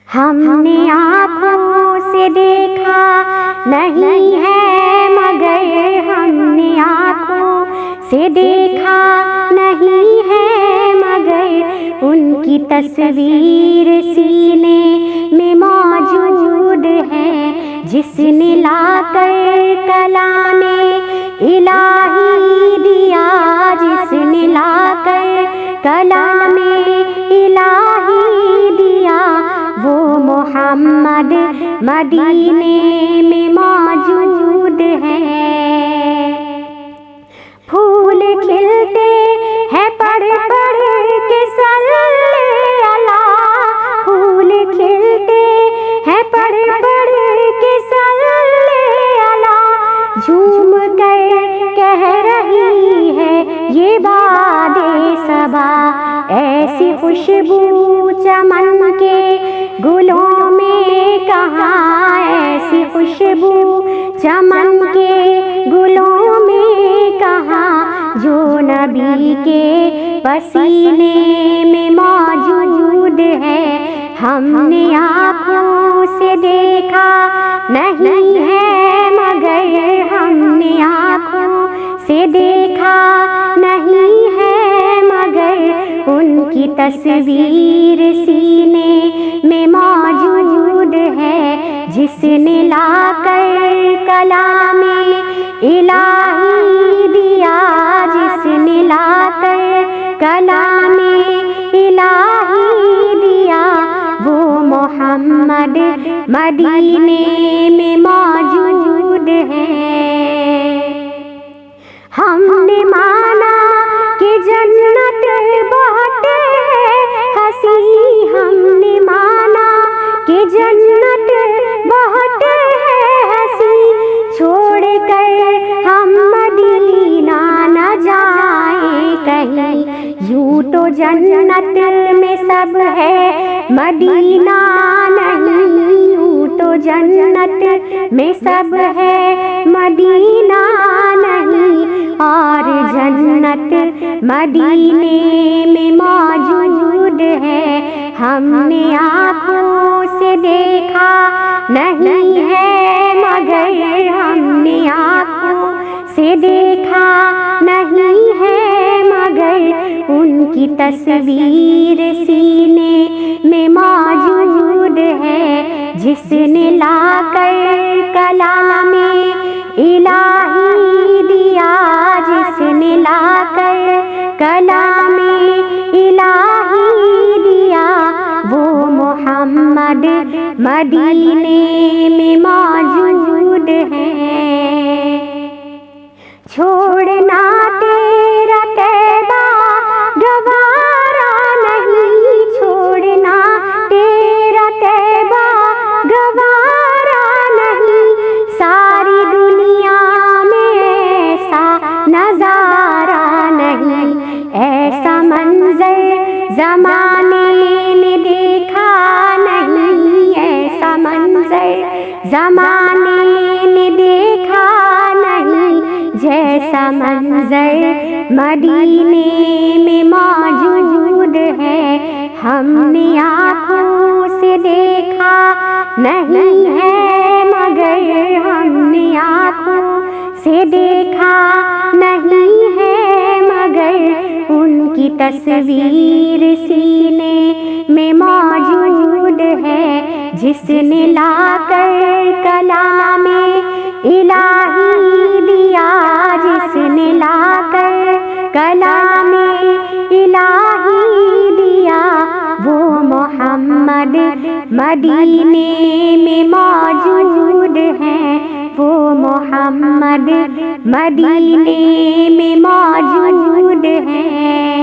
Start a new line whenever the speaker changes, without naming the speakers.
ہم نے آنکھوں سے دیکھا نہیں ہے مگر ہم نے آنکھوں سے دیکھا نہیں ہے مگر ان کی تصویر سینے میں موجود ہے، جس نے لا کر کلام الہی دیا، جس نے لا کر کلام الہی دیا، وہ محمد مدینے میں موجود ہے۔ پھول کھلتے ہیں پڑھ پڑھ کے صلی اللہ، پھول کھلتے ہیں پڑھ پڑھ کے صلی اللہ، جھوم کر کہہ رہی ہے یہ باد صبا، ایسی خوشبو چمن کے گلوں میں کہاں، ایسی خوشبو چمن کے گلوں میں کہاں، جو نبی کے پسینے میں موجود ہے۔ ہم نے آنکھوں سے دیکھا نہیں ہے مگر ہم نے آنکھوں سے دیکھا نہیں ہے مگر ان کی تصویر سینے میں موجود ہے، جس نے لا کر کلام الہی دیا، جس نے لا کر کلام الہی دیا، وہ محمد مدینے میں موجود ہے۔ ہم نے مانا کہ جنت بہت ہے ہنسی، ہم نے مانا کہ جنت بہت ہے ہنسی، چھوڑ کر ہم مدینہ نہ جائیں کہیں، یوں تو جنت میں سب ہے مدینہ نہیں، یوں تو جنت میں سب ہے مدینہ نہیں، اور جنت مدینے میں موجود ہے۔ ہم نے آنکھوں سے دیکھا نہیں ہے مگر ہم نے آنکھوں سے دیکھا نہیں ہے مگر ان کی تصویر سینے میں موجود ہے، جس نے لا کر کلام الہی دیا، جس نے لا کر کلام الہی دیا، وہ محمد مدینے میں موجود ہے۔ چھوڑنا تیرا طیبہ گوارا نہیں، چھوڑنا تیرا طیبہ گوارا نہیں، ساری دنیا میں ایسا نظارہ نہیں، ایسا منظر زمانے نے دیکھا نہیں، ایسا منظر زمانے نے دیکھا نہیں، جیسا منظر مدینے میں موجود ہے۔ ہم نے آنکھوں سے دیکھا نہیں ہے مگر ہم نے آنکھوں سے دیکھا نہیں ہے مگر ان کی تصویر سینے میں موجود ہے، جس نے لا کر کلام الہی دیا، جس نے لا کر کلام الہی دیا، وہ محمد مدینے میں موجود ہے، وہ محمد مدینے میں موجود ہے۔